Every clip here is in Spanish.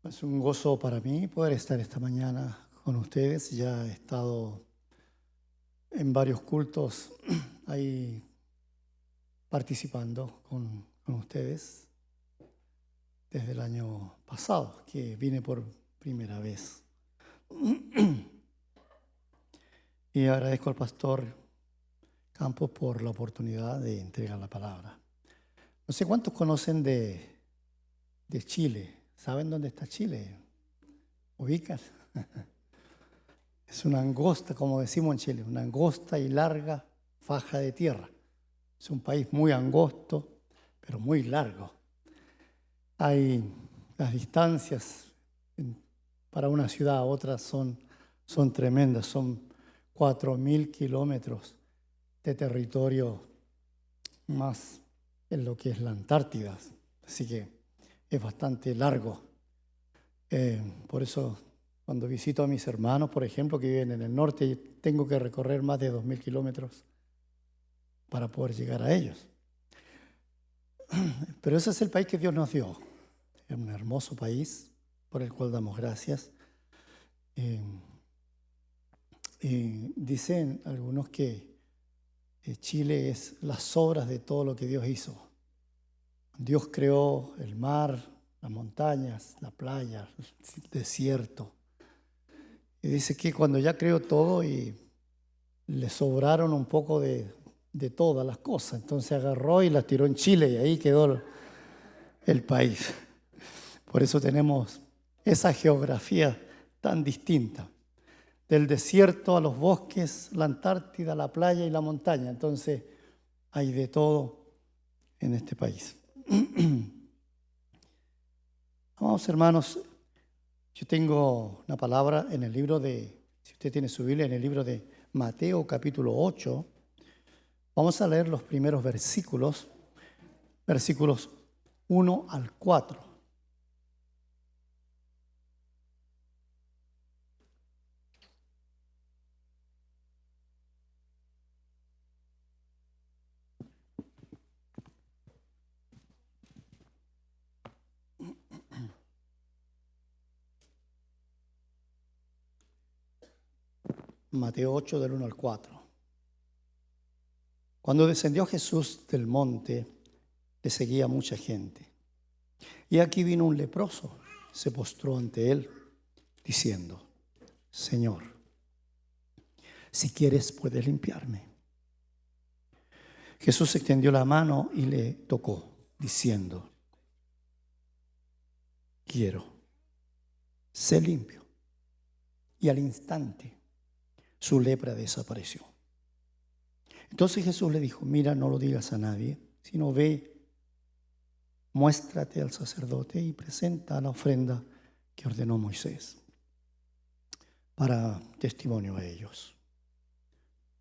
Es un gozo para mí poder estar esta mañana con ustedes. Ya he estado en varios cultos ahí participando con ustedes desde el año pasado, que vine por primera vez. Y agradezco al pastor Campos por la oportunidad de entregar la palabra. No sé cuántos conocen de Chile. ¿Saben dónde está Chile? ¿Ubican? Es una angosta, como decimos en Chile, una angosta y larga faja de tierra. Es un país muy angosto, pero muy largo. Hay las distancias para una ciudad a otra son tremendas, son 4.000 kilómetros de territorio más en lo que es la Antártida. Así que es bastante largo. Por eso, cuando visito a mis hermanos, por ejemplo, que viven en el norte, tengo que recorrer más de 2.000 kilómetros para poder llegar a ellos. Pero ese es el país que Dios nos dio. Es un hermoso país por el cual damos gracias. Dicen algunos que Chile es las obras de todo lo que Dios hizo. Dios creó el mar, las montañas, la playa, el desierto. Y dice que cuando ya creó todo y le sobraron un poco de todas las cosas, entonces agarró y las tiró en Chile y ahí quedó el país. Por eso tenemos esa geografía tan distinta, del desierto a los bosques, la Antártida, la playa y la montaña. Entonces hay de todo en este país. Amados hermanos, yo tengo una palabra en el libro de, si usted tiene su Biblia, en el libro de Mateo capítulo 8. Vamos a leer los primeros versículos 1 al 4. Mateo 8 del 1 al 4. Cuando descendió Jesús del monte, le seguía mucha gente. Y aquí vino un leproso, se postró ante él, diciendo: Señor, si quieres puedes limpiarme. Jesús extendió la mano y le tocó, diciendo: quiero, sé limpio. Y al instante su lepra desapareció. Entonces Jesús le dijo: mira, no lo digas a nadie, sino ve, muéstrate al sacerdote y presenta la ofrenda que ordenó Moisés para testimonio a ellos.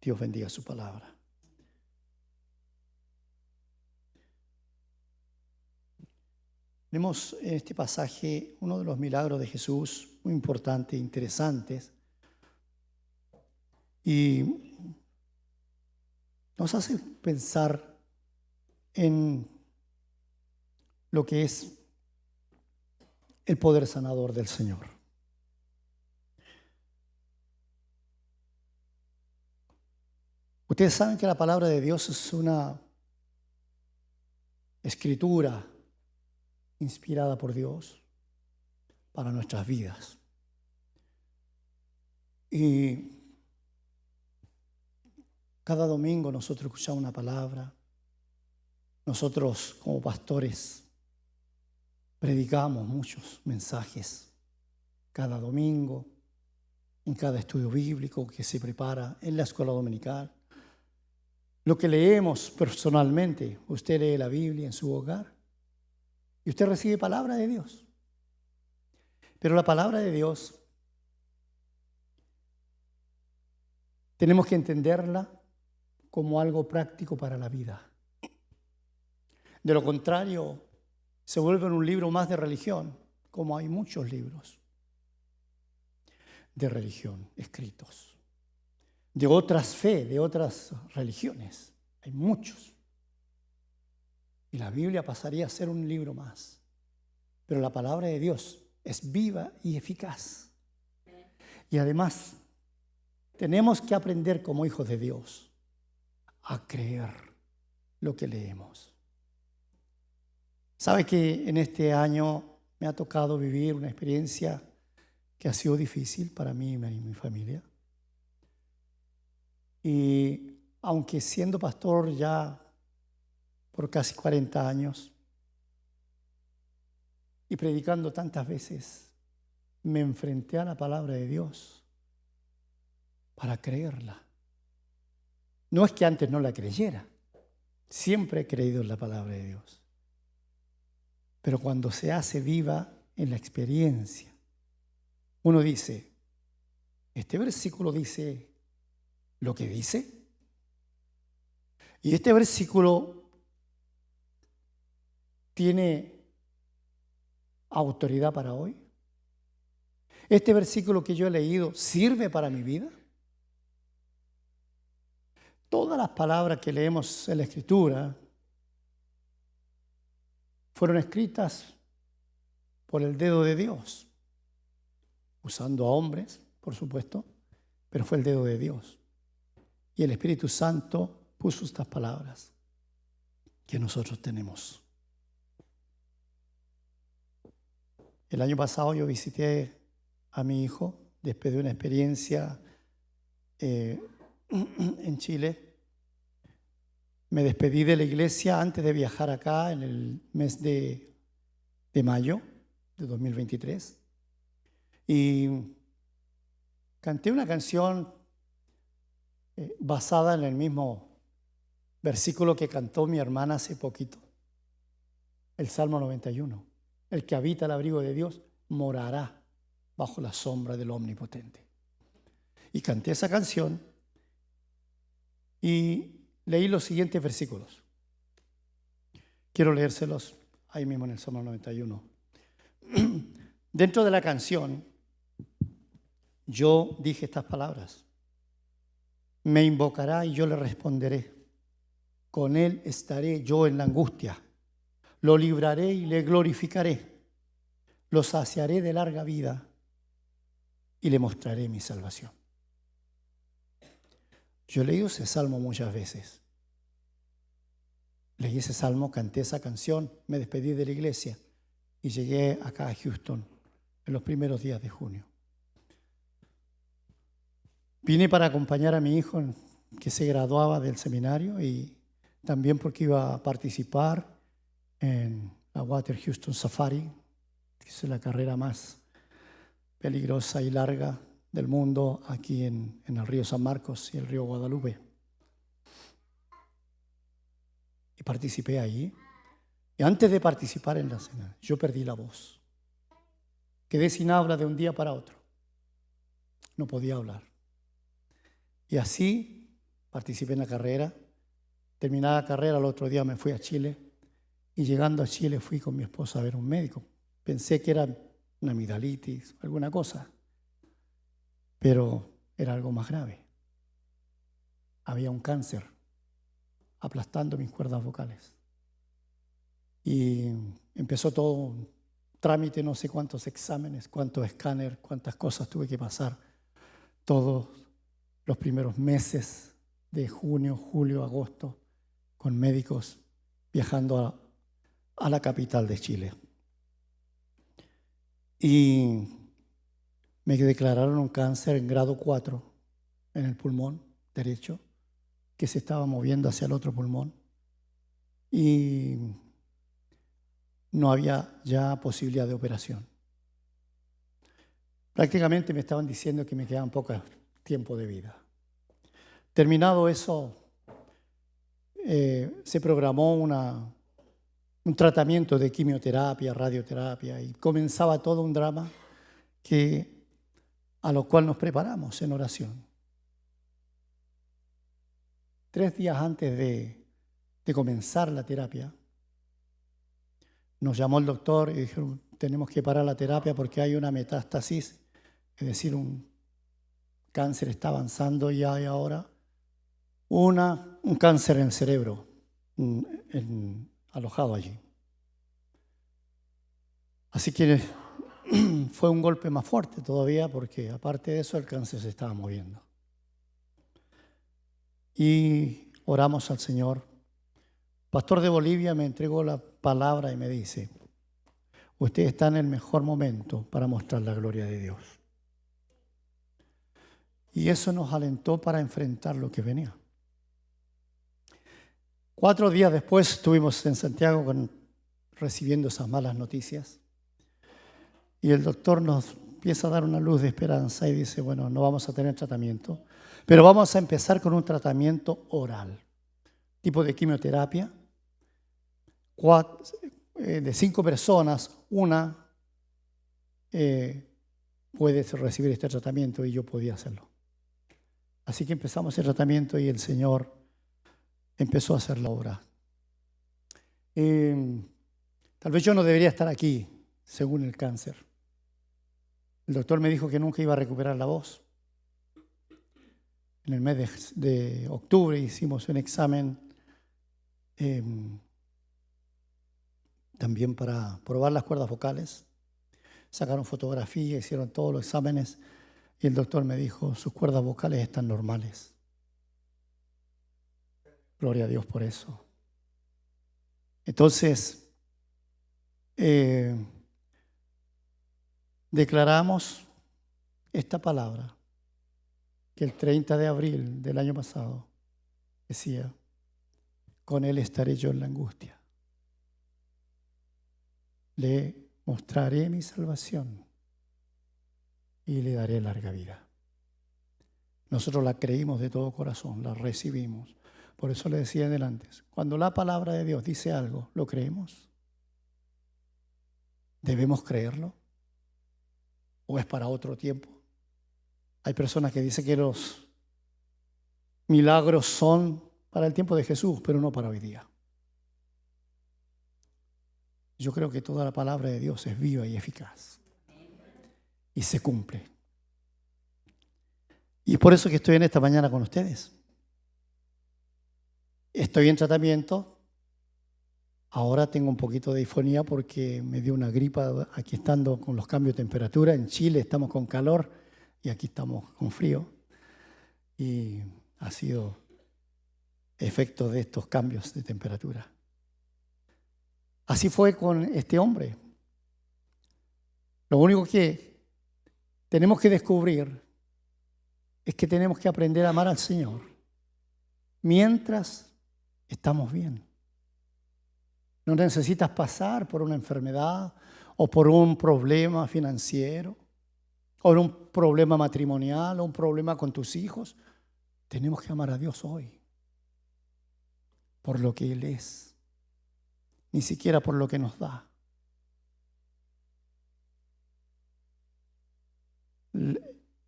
Dios bendiga su palabra. Vemos en este pasaje uno de los milagros de Jesús muy importantes e interesantes, y nos hace pensar en lo que es el poder sanador del Señor. Ustedes saben que la palabra de Dios es una escritura inspirada por Dios para nuestras vidas. Y cada domingo nosotros escuchamos una palabra. Nosotros como pastores predicamos muchos mensajes cada domingo, en cada estudio bíblico que se prepara en la escuela dominical. Lo que leemos personalmente, usted lee la Biblia en su hogar y usted recibe palabra de Dios. Pero la palabra de Dios tenemos que entenderla como algo práctico para la vida. De lo contrario, se vuelve un libro más de religión, como hay muchos libros de religión escritos, de otras fe, de otras religiones. Hay muchos. Y la Biblia pasaría a ser un libro más. Pero la palabra de Dios es viva y eficaz. Y además, tenemos que aprender como hijos de Dios a creer lo que leemos. ¿Sabe que en este año me ha tocado vivir una experiencia que ha sido difícil para mí y mi familia? Y aunque siendo pastor ya por casi 40 años y predicando tantas veces, me enfrenté a la palabra de Dios para creerla. No es que antes no la creyera, siempre he creído en la palabra de Dios. Pero cuando se hace viva en la experiencia, uno dice, este versículo dice lo que dice, y este versículo tiene autoridad para hoy. Este versículo que yo he leído sirve para mi vida. Todas las palabras que leemos en la Escritura fueron escritas por el dedo de Dios, usando a hombres, por supuesto, pero fue el dedo de Dios. Y el Espíritu Santo puso estas palabras que nosotros tenemos. El año pasado yo visité a mi hijo después de una experiencia en Chile. Me despedí de la iglesia antes de viajar acá en el mes de mayo de 2023 y canté una canción basada en el mismo versículo que cantó mi hermana hace poquito, el Salmo 91. El que habita el abrigo de Dios morará bajo la sombra del Omnipotente. Y canté esa canción y leí los siguientes versículos. Quiero leérselos ahí mismo en el Salmo 91. Dentro de la canción, yo dije estas palabras. Me invocará y yo le responderé. Con él estaré yo en la angustia. Lo libraré y le glorificaré. Lo saciaré de larga vida y le mostraré mi salvación. Yo he leído ese salmo muchas veces. Leí ese salmo, canté esa canción, me despedí de la iglesia y llegué acá a Houston en los primeros días de junio. Vine para acompañar a mi hijo que se graduaba del seminario y también porque iba a participar en la Water Houston Safari, que es la carrera más peligrosa y larga del mundo aquí en el río San Marcos y el río Guadalupe. Y participé ahí. Y antes de participar en la cena, yo perdí la voz. Quedé sin habla de un día para otro. No podía hablar. Y así participé en la carrera. Terminada la carrera, el otro día me fui a Chile. Y llegando a Chile fui con mi esposa a ver un médico. Pensé que era una amigdalitis, alguna cosa. Pero era algo más grave. Había un cáncer aplastando mis cuerdas vocales. Y empezó todo un trámite, no sé cuántos exámenes, cuántos escáneres, cuántas cosas tuve que pasar. Todos los primeros meses de junio, julio, agosto, con médicos viajando a la capital de Chile. Y me declararon un cáncer en grado 4 en el pulmón derecho, que se estaba moviendo hacia el otro pulmón. Y no había ya posibilidad de operación. Prácticamente me estaban diciendo que me quedaban poco tiempo de vida. Terminado eso, se programó un tratamiento de quimioterapia, radioterapia, y comenzaba todo un drama a lo cual nos preparamos en oración. 3 días antes de comenzar la terapia, nos llamó el doctor y dijeron, tenemos que parar la terapia porque hay una metástasis, es decir, un cáncer está avanzando y hay ahora un cáncer en el cerebro alojado allí. Así que fue un golpe más fuerte todavía porque aparte de eso el cáncer se estaba moviendo. Y oramos al Señor. Pastor de Bolivia me entregó la palabra y me dice: usted está en el mejor momento para mostrar la gloria de Dios. Y eso nos alentó para enfrentar lo que venía. 4 días después estuvimos en Santiago recibiendo esas malas noticias. Y el doctor nos empieza a dar una luz de esperanza y dice: bueno, no vamos a tener tratamiento, pero vamos a empezar con un tratamiento oral, tipo de quimioterapia. De 5 personas, una puede recibir este tratamiento y yo podía hacerlo. Así que empezamos el tratamiento y el Señor empezó a hacer la obra. Tal vez yo no debería estar aquí, según el cáncer. El doctor me dijo que nunca iba a recuperar la voz. En el mes de octubre hicimos un examen también para probar las cuerdas vocales. Sacaron fotografías, hicieron todos los exámenes y el doctor me dijo: sus cuerdas vocales están normales. Gloria a Dios por eso. Entonces, declaramos esta palabra que el 30 de abril del año pasado decía: con Él estaré yo en la angustia. Le mostraré mi salvación y le daré larga vida. Nosotros la creímos de todo corazón, la recibimos. Por eso le decía adelante, cuando la palabra de Dios dice algo, ¿lo creemos? ¿Debemos creerlo? ¿O es para otro tiempo? Hay personas que dicen que los milagros son para el tiempo de Jesús, pero no para hoy día. Yo creo que toda la palabra de Dios es viva y eficaz. Y se cumple. Y es por eso que estoy en esta mañana con ustedes. Estoy en tratamiento. Ahora tengo un poquito de disfonía porque me dio una gripa aquí estando con los cambios de temperatura. En Chile estamos con calor y aquí estamos con frío. Y ha sido efecto de estos cambios de temperatura. Así fue con este hombre. Lo único que tenemos que descubrir es que tenemos que aprender a amar al Señor mientras estamos bien. No necesitas pasar por una enfermedad o por un problema financiero o un problema matrimonial o un problema con tus hijos. Tenemos que amar a Dios hoy por lo que Él es. Ni siquiera por lo que nos da.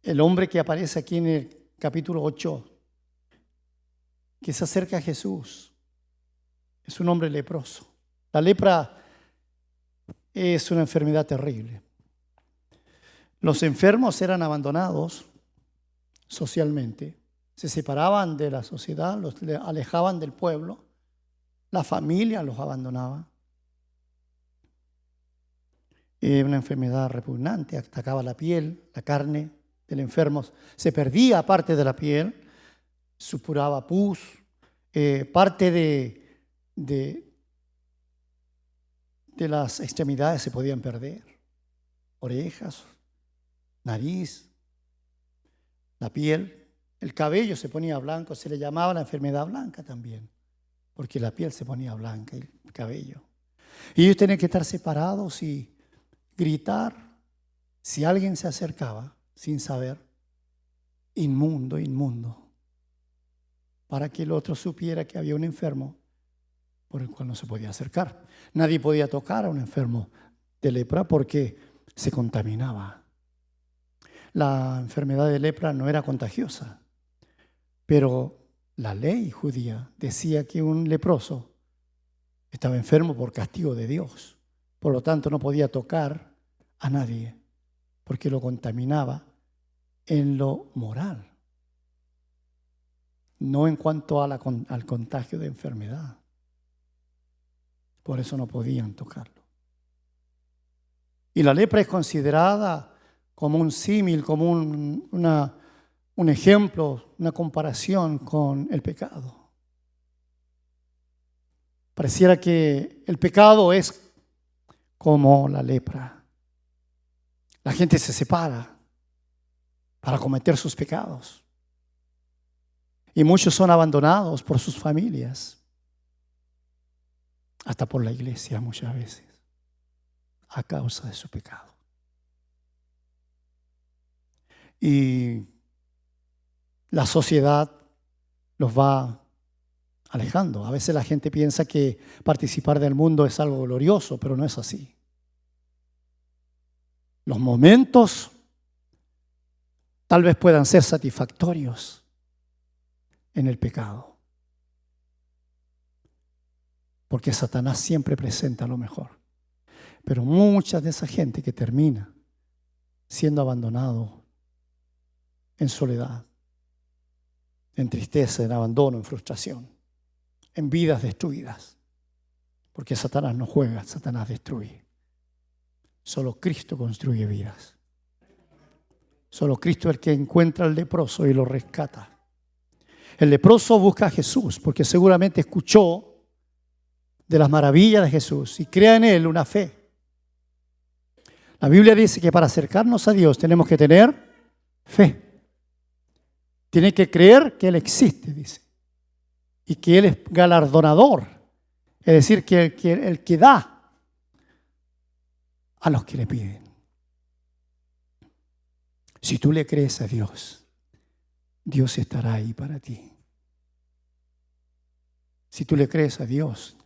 El hombre que aparece aquí en el capítulo 8, que se acerca a Jesús, es un hombre leproso. La lepra es una enfermedad terrible. Los enfermos eran abandonados socialmente, se separaban de la sociedad, los alejaban del pueblo. La familia los abandonaba. Una enfermedad repugnante, atacaba la piel, la carne del enfermo. Se perdía parte de la piel, supuraba pus, parte de las extremidades se podían perder. Orejas, nariz, la piel, el cabello se ponía blanco, se le llamaba la enfermedad blanca también. Porque la piel se ponía blanca y el cabello. Y ellos tenían que estar separados y gritar si alguien se acercaba sin saber: inmundo, inmundo. Para que el otro supiera que había un enfermo por el cual no se podía acercar. Nadie podía tocar a un enfermo de lepra porque se contaminaba. La enfermedad de lepra no era contagiosa, pero la ley judía decía que un leproso estaba enfermo por castigo de Dios. Por lo tanto, no podía tocar a nadie porque lo contaminaba en lo moral, no en cuanto al contagio de enfermedad. Por eso no podían tocarlo. Y la lepra es considerada como un símil, como un ejemplo, una comparación con el pecado. Pareciera que el pecado es como la lepra. La gente se separa para cometer sus pecados. Y muchos son abandonados por sus familias, hasta por la iglesia muchas veces, a causa de su pecado. Y la sociedad los va alejando. A veces la gente piensa que participar del mundo es algo glorioso, pero no es así. Los momentos tal vez puedan ser satisfactorios en el pecado, porque Satanás siempre presenta lo mejor. Pero mucha de esa gente que termina siendo abandonado en soledad, en tristeza, en abandono, en frustración, en vidas destruidas. Porque Satanás no juega, Satanás destruye. Solo Cristo construye vidas. Solo Cristo es el que encuentra al leproso y lo rescata. El leproso busca a Jesús porque seguramente escuchó de las maravillas de Jesús y crea en Él una fe. La Biblia dice que para acercarnos a Dios tenemos que tener fe. Tiene que creer que Él existe, dice. Y que Él es galardonador. Es decir, que el que da a los que le piden. Si tú le crees a Dios, Dios estará ahí para ti. Si tú le crees a Dios,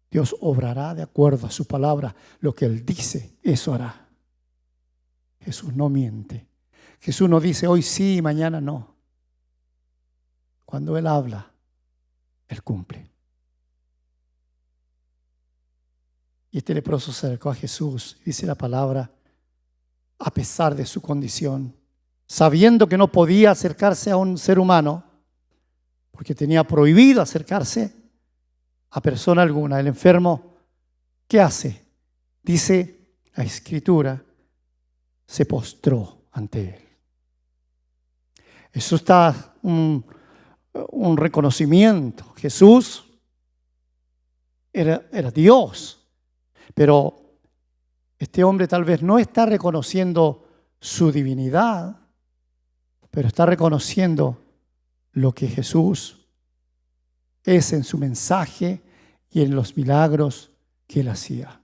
Dios obrará de acuerdo a su palabra. Lo que Él dice, eso hará. Jesús no miente. Jesús no dice hoy sí y mañana no. Cuando Él habla, Él cumple. Y este leproso se acercó a Jesús, dice la palabra, a pesar de su condición, sabiendo que no podía acercarse a un ser humano, porque tenía prohibido acercarse a persona alguna. El enfermo, ¿qué hace? Dice la Escritura, se postró ante Él. Eso está un reconocimiento. Jesús era Dios, pero este hombre tal vez no está reconociendo su divinidad, pero está reconociendo lo que Jesús es en su mensaje y en los milagros que Él hacía.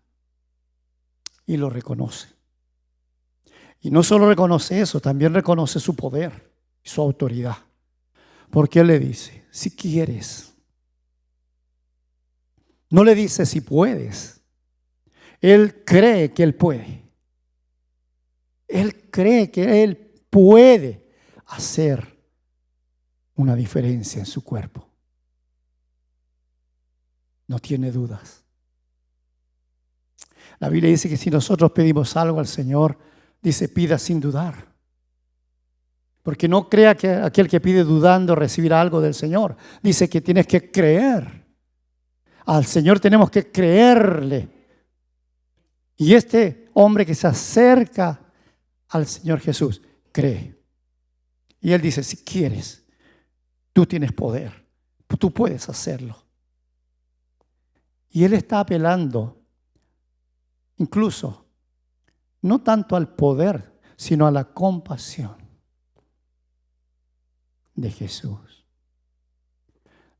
Y lo reconoce. Y no solo reconoce eso, también reconoce su poder y su autoridad. Porque Él le dice, si quieres. No le dice si puedes. Él cree que Él puede. Él cree que Él puede hacer una diferencia en su cuerpo. No tiene dudas. La Biblia dice que si nosotros pedimos algo al Señor, dice pida sin dudar. Porque no crea que aquel que pide dudando recibirá algo del Señor. Dice que tienes que creer. Al Señor tenemos que creerle. Y este hombre que se acerca al Señor Jesús, cree. Y Él dice, si quieres, tú tienes poder. Tú puedes hacerlo. Y Él está apelando, incluso, no tanto al poder, sino a la compasión de Jesús.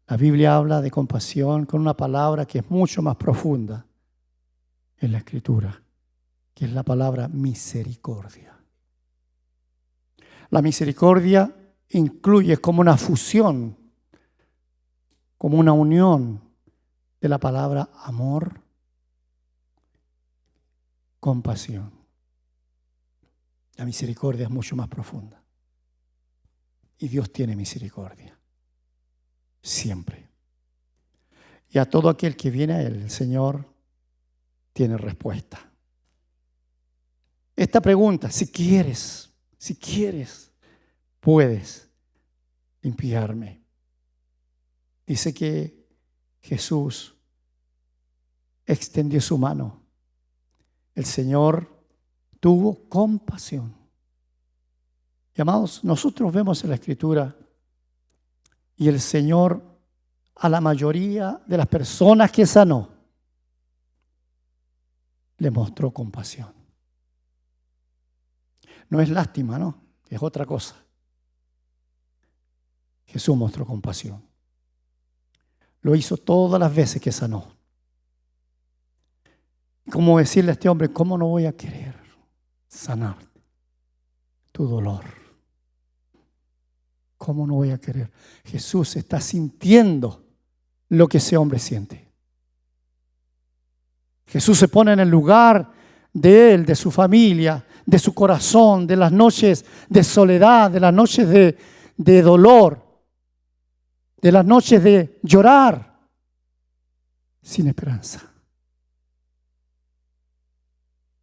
La Biblia habla de compasión con una palabra que es mucho más profunda en la Escritura, que es la palabra misericordia. La misericordia incluye como una fusión, como una unión de la palabra amor, compasión. La misericordia es mucho más profunda. Y Dios tiene misericordia. Siempre. Y a todo aquel que viene a Él, el Señor tiene respuesta. Esta pregunta, si quieres, puedes limpiarme. Dice que Jesús extendió su mano. El Señor tuvo compasión. Y amados, nosotros vemos en la Escritura y el Señor a la mayoría de las personas que sanó le mostró compasión. No es lástima, ¿no? Es otra cosa. Jesús mostró compasión. Lo hizo todas las veces que sanó. Como decirle a este hombre, ¿cómo no voy a querer sanar tu dolor? ¿Cómo no voy a querer? Jesús está sintiendo lo que ese hombre siente. Jesús se pone en el lugar de él, de su familia, de su corazón, de las noches de soledad, de las noches de dolor, de las noches de llorar sin esperanza.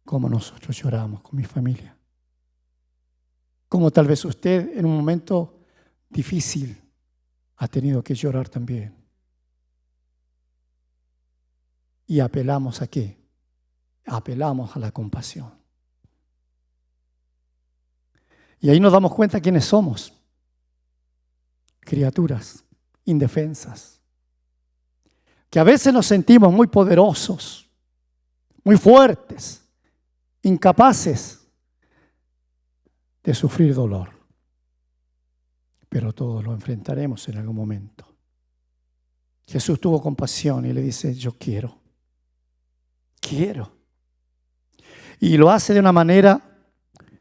Como nosotros lloramos con mi familia. Como tal vez usted en un momento difícil ha tenido que llorar también. ¿Y apelamos a qué? Apelamos a la compasión. Y ahí nos damos cuenta quiénes somos. Criaturas indefensas. Que a veces nos sentimos muy poderosos, muy fuertes, incapaces de sufrir dolor. Pero todos lo enfrentaremos en algún momento. Jesús tuvo compasión y le dice, yo quiero. Y lo hace de una manera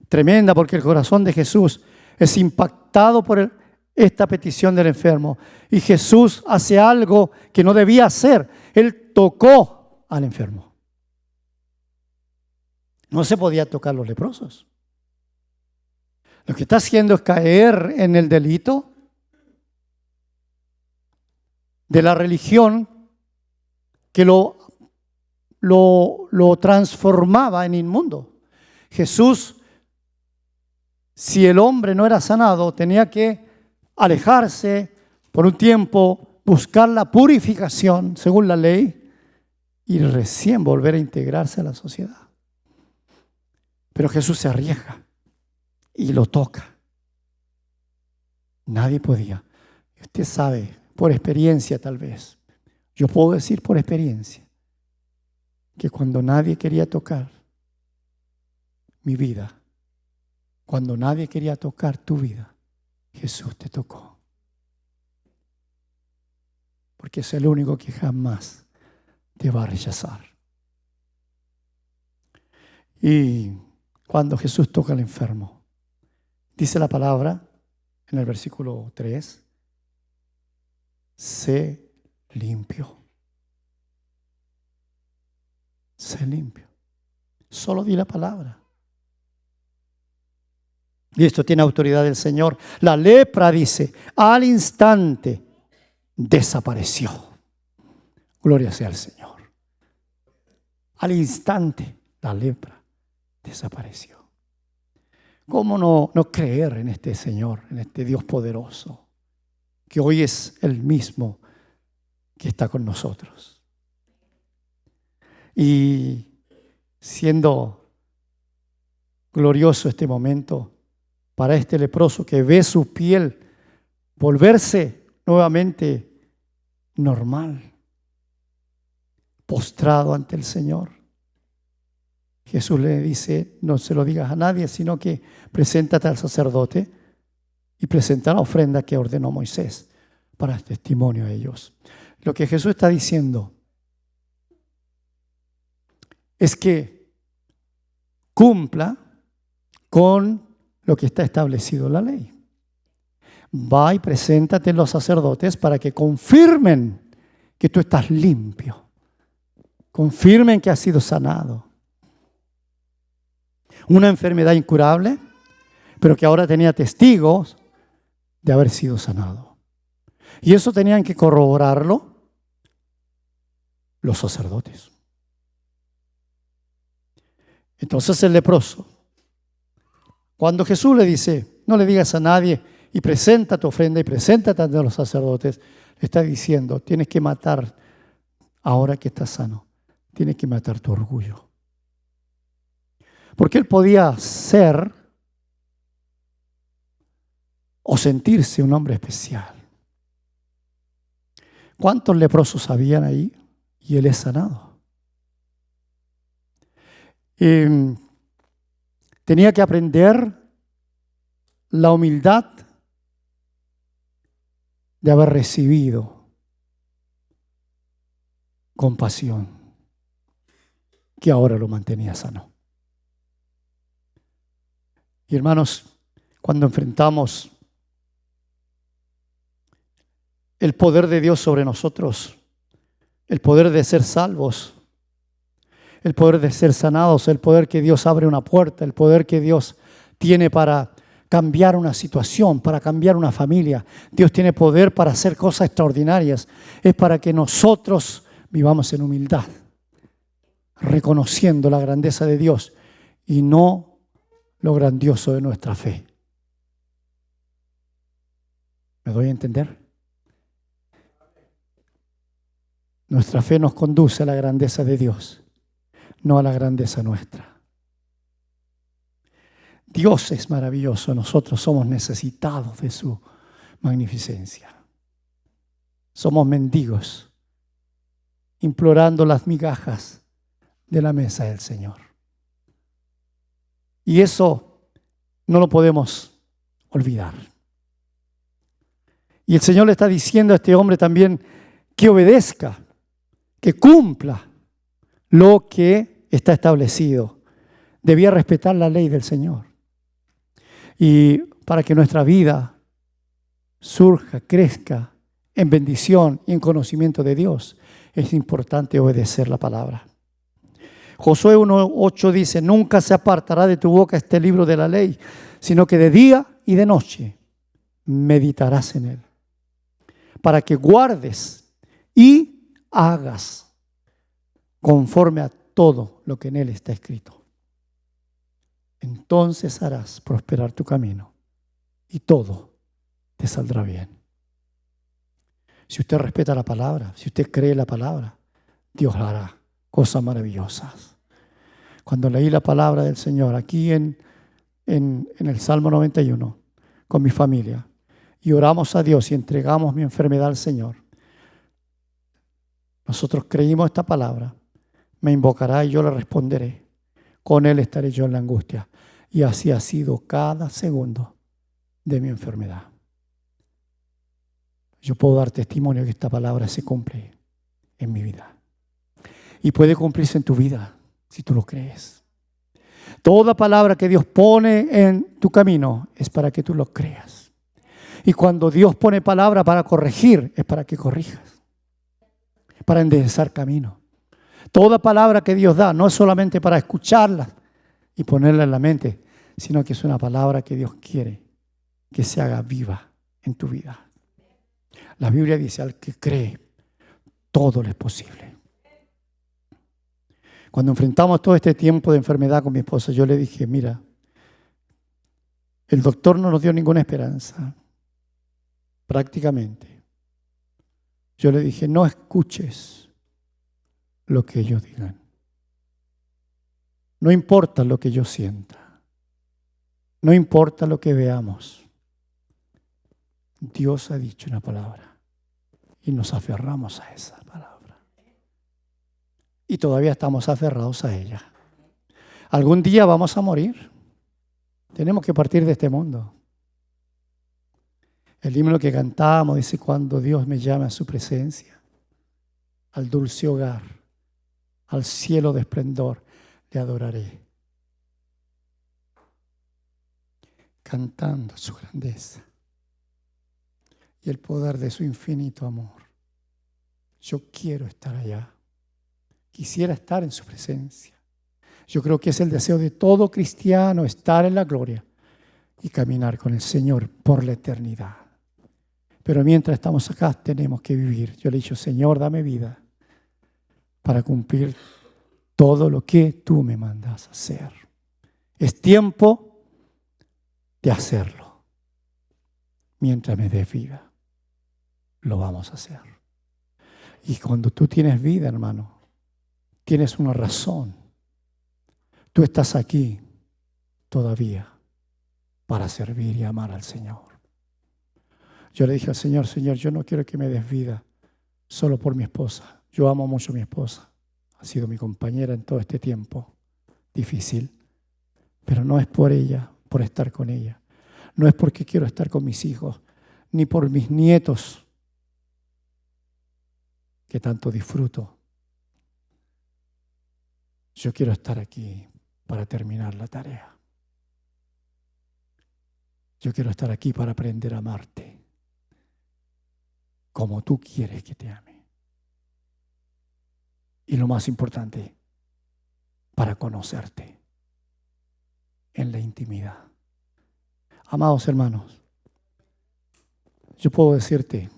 tremenda porque el corazón de Jesús es impactado por esta petición del enfermo. Y Jesús hace algo que no debía hacer. Él tocó al enfermo. No se podía tocar los leprosos. Lo que está haciendo es caer en el delito de la religión que lo transformaba en inmundo. Jesús, si el hombre no era sanado, tenía que alejarse por un tiempo, buscar la purificación según la ley y recién volver a integrarse a la sociedad. Pero Jesús se arriesga y lo toca. Nadie podía. Usted sabe, por experiencia tal vez, yo puedo decir por experiencia, que cuando nadie quería tocar mi vida, cuando nadie quería tocar tu vida, Jesús te tocó. Porque es el único que jamás te va a rechazar. Y cuando Jesús toca al enfermo, dice la palabra en el versículo 3, sé limpio. Sé limpio. Solo di la palabra. Y esto tiene autoridad del Señor. La lepra, dice, al instante desapareció. Gloria sea al Señor. Al instante la lepra desapareció. ¿Cómo no creer en este Señor, en este Dios poderoso, que hoy es el mismo que está con nosotros? Y siendo glorioso este momento para este leproso que ve su piel volverse nuevamente normal, postrado ante el Señor, Jesús le dice, no se lo digas a nadie, sino que preséntate al sacerdote y presenta la ofrenda que ordenó Moisés para testimonio a ellos. Lo que Jesús está diciendo es que cumpla con lo que está establecido en la ley. Va y preséntate en los sacerdotes para que confirmen que tú estás limpio. Confirmen que has sido sanado. Una enfermedad incurable, pero que ahora tenía testigos de haber sido sanado. Y eso tenían que corroborarlo los sacerdotes. Entonces el leproso, cuando Jesús le dice, no le digas a nadie y presenta tu ofrenda y preséntate ante los sacerdotes, le está diciendo, tienes que matar, ahora que estás sano, tienes que matar tu orgullo. Porque él podía ser o sentirse un hombre especial. ¿Cuántos leprosos habían ahí? Y él es sanado. Tenía que aprender la humildad de haber recibido compasión, que ahora lo mantenía sano. Y hermanos, cuando enfrentamos el poder de Dios sobre nosotros, el poder de ser salvos, el poder de ser sanados, el poder que Dios abre una puerta, el poder que Dios tiene para cambiar una situación, para cambiar una familia. Dios tiene poder para hacer cosas extraordinarias. Es para que nosotros vivamos en humildad, reconociendo la grandeza de Dios y no lo grandioso de nuestra fe. ¿Me doy a entender? Nuestra fe nos conduce a la grandeza de Dios, no a la grandeza nuestra. Dios es maravilloso, nosotros somos necesitados de su magnificencia. Somos mendigos, implorando las migajas de la mesa del Señor. Y eso no lo podemos olvidar. Y el Señor le está diciendo a este hombre también que obedezca, que cumpla lo que está establecido. Debía respetar la ley del Señor. Y para que nuestra vida surja, crezca en bendición y en conocimiento de Dios, es importante obedecer la palabra. Josué 1:8 dice: nunca se apartará de tu boca este libro de la ley, sino que de día y de noche meditarás en él, para que guardes y hagas conforme a todo lo que en él está escrito. Entonces harás prosperar tu camino y todo te saldrá bien. Si usted respeta la palabra, si usted cree la palabra, Dios hará cosas maravillosas. Cuando leí la palabra del Señor aquí en el Salmo 91 con mi familia y oramos a Dios y entregamos mi enfermedad al Señor, nosotros creímos esta palabra: me invocará y yo le responderé, con él estaré yo en la angustia. Y así ha sido cada segundo de mi enfermedad. Yo puedo dar testimonio que esta palabra se cumple en mi vida. Y puede cumplirse en tu vida si tú lo crees. Toda palabra que Dios pone en tu camino es para que tú lo creas. Y cuando Dios pone palabra para corregir, es para que corrijas, para enderezar camino. Toda palabra que Dios da no es solamente para escucharla y ponerla en la mente, sino que es una palabra que Dios quiere que se haga viva en tu vida. La Biblia dice: al que cree, todo le es posible. Cuando enfrentamos todo este tiempo de enfermedad con mi esposa, yo le dije: mira, el doctor no nos dio ninguna esperanza, prácticamente. Yo le dije: no escuches lo que ellos digan. No importa lo que yo sienta. No importa lo que veamos. Dios ha dicho una palabra y nos aferramos a esa palabra. Y todavía estamos aferrados a ella. Algún día vamos a morir. Tenemos que partir de este mundo. El himno que cantamos dice: cuando Dios me llame a su presencia, al dulce hogar, al cielo de esplendor, le adoraré, cantando su grandeza y el poder de su infinito amor. Yo quiero estar allá. Quisiera estar en su presencia. Yo creo que es el deseo de todo cristiano, estar en la gloria y caminar con el Señor por la eternidad. Pero mientras estamos acá tenemos que vivir. Yo le he dicho: Señor, dame vida para cumplir todo lo que tú me mandas hacer. Es tiempo de hacerlo. Mientras me des vida, lo vamos a hacer. Y cuando tú tienes vida, hermano, tienes una razón. Tú estás aquí todavía para servir y amar al Señor. Yo le dije al Señor, Señor, yo no quiero que me des vida solo por mi esposa. Yo amo mucho a mi esposa. Ha sido mi compañera en todo este tiempo difícil. Pero no es por ella, por estar con ella. No es porque quiero estar con mis hijos, ni por mis nietos, que tanto disfruto. Yo quiero estar aquí para terminar la tarea. Yo quiero estar aquí para aprender a amarte como tú quieres que te ame. Y lo más importante, para conocerte en la intimidad. Amados hermanos, yo puedo decirte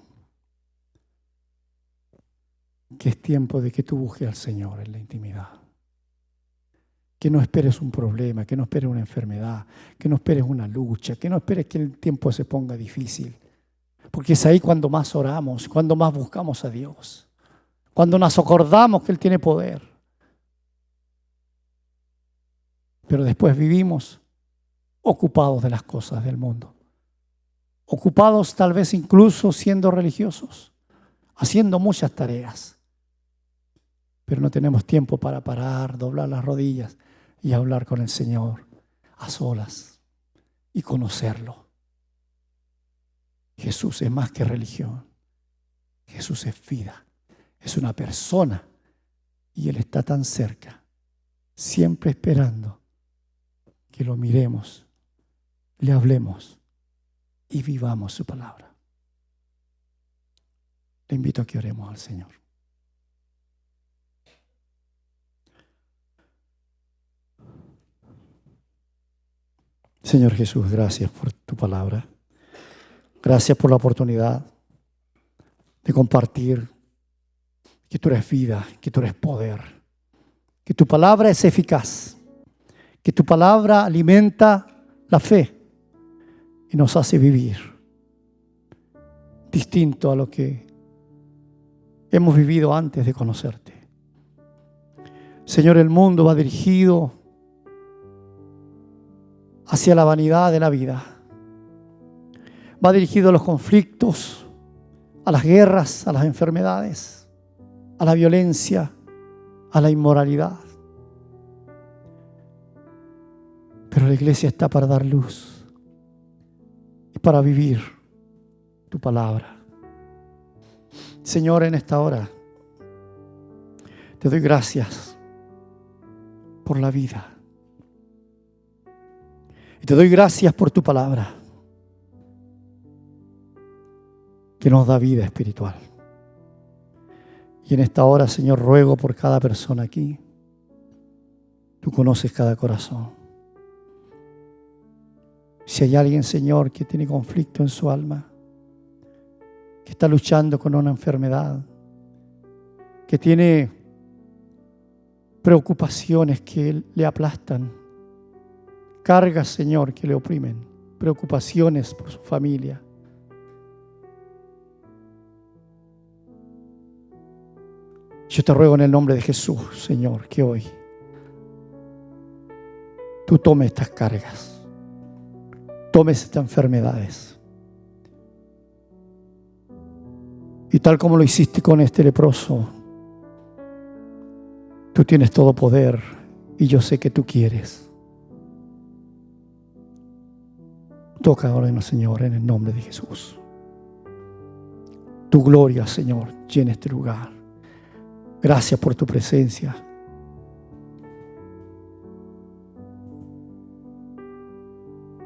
que es tiempo de que tú busques al Señor en la intimidad. Que no esperes un problema, que no esperes una enfermedad, que no esperes una lucha, que no esperes que el tiempo se ponga difícil. Porque es ahí cuando más oramos, cuando más buscamos a Dios, cuando nos acordamos que Él tiene poder. Pero después vivimos ocupados de las cosas del mundo, ocupados tal vez incluso siendo religiosos, haciendo muchas tareas, pero no tenemos tiempo para parar, doblar las rodillas y hablar con el Señor a solas y conocerlo. Jesús es más que religión. Jesús es vida, es una persona y Él está tan cerca, siempre esperando que lo miremos, le hablemos y vivamos su palabra. Le invito a que oremos al Señor. Señor Jesús, gracias por tu palabra. Gracias por la oportunidad de compartir que tú eres vida, que tú eres poder, que tu palabra es eficaz, que tu palabra alimenta la fe y nos hace vivir distinto a lo que hemos vivido antes de conocerte. Señor, el mundo va dirigido hacia la vanidad de la vida. Va dirigido a los conflictos, a las guerras, a las enfermedades, a la violencia, a la inmoralidad. Pero la iglesia está para dar luz y para vivir tu palabra. Señor, en esta hora te doy gracias por la vida. Y te doy gracias por tu palabra, que nos da vida espiritual. Y en esta hora, Señor, ruego por cada persona aquí. Tú conoces cada corazón. Si hay alguien, Señor, que tiene conflicto en su alma, que está luchando con una enfermedad, que tiene preocupaciones que le aplastan, cargas, Señor, que le oprimen, preocupaciones por su familia. Yo te ruego en el nombre de Jesús, Señor, que hoy tú tomes estas cargas, tomes estas enfermedades. Y tal como lo hiciste con este leproso, tú tienes todo poder y yo sé que tú quieres. Toca ahora, Señor, en el nombre de Jesús. Tu gloria, Señor, llena este lugar. Gracias por tu presencia.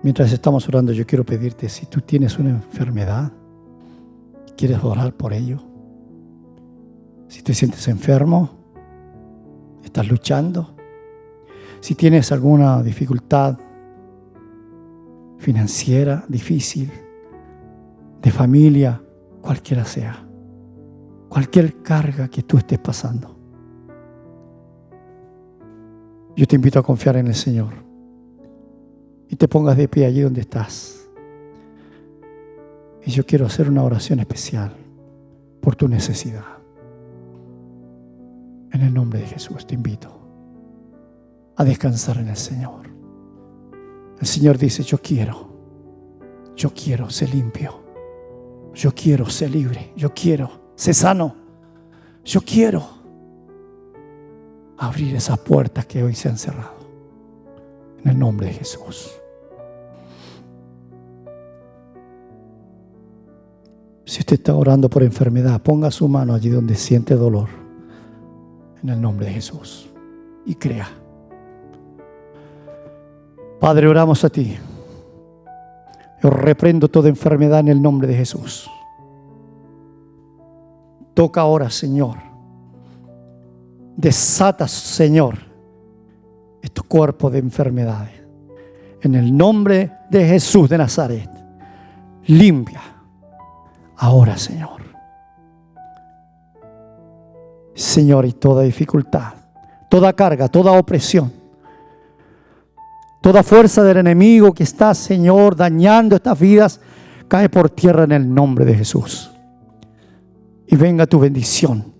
Mientras estamos orando, yo quiero pedirte, si tú tienes una enfermedad, ¿quieres orar por ello? Si te sientes enfermo, estás luchando, si tienes alguna dificultad financiera, difícil, de familia, cualquiera sea, cualquier carga que tú estés pasando, yo te invito a confiar en el Señor y te pongas de pie allí donde estás. Y yo quiero hacer una oración especial por tu necesidad. En el nombre de Jesús te invito a descansar en el Señor. El Señor dice: yo quiero ser limpio, yo quiero ser libre, yo quiero ser sano, yo quiero abrir esas puertas que hoy se han cerrado, en el nombre de Jesús. Si usted está orando por enfermedad, ponga su mano allí donde siente dolor, en el nombre de Jesús, y crea. Padre, oramos a ti. Yo reprendo toda enfermedad en el nombre de Jesús. Toca ahora, Señor. Desata, Señor, estos cuerpos de enfermedades. En el nombre de Jesús de Nazaret. Limpia ahora, Señor. Señor, y toda dificultad, toda carga, toda opresión, toda fuerza del enemigo que está, Señor, dañando estas vidas, cae por tierra en el nombre de Jesús. Y venga tu bendición,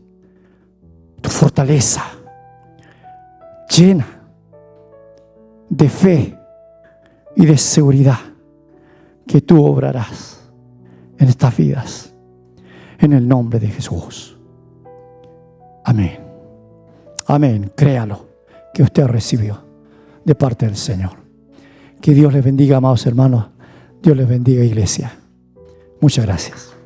tu fortaleza, llena de fe y de seguridad, que tú obrarás en estas vidas, en el nombre de Jesús. Amén. Amén. Créalo, que usted recibió de parte del Señor. Que Dios les bendiga, amados hermanos. Dios les bendiga, iglesia. Muchas gracias.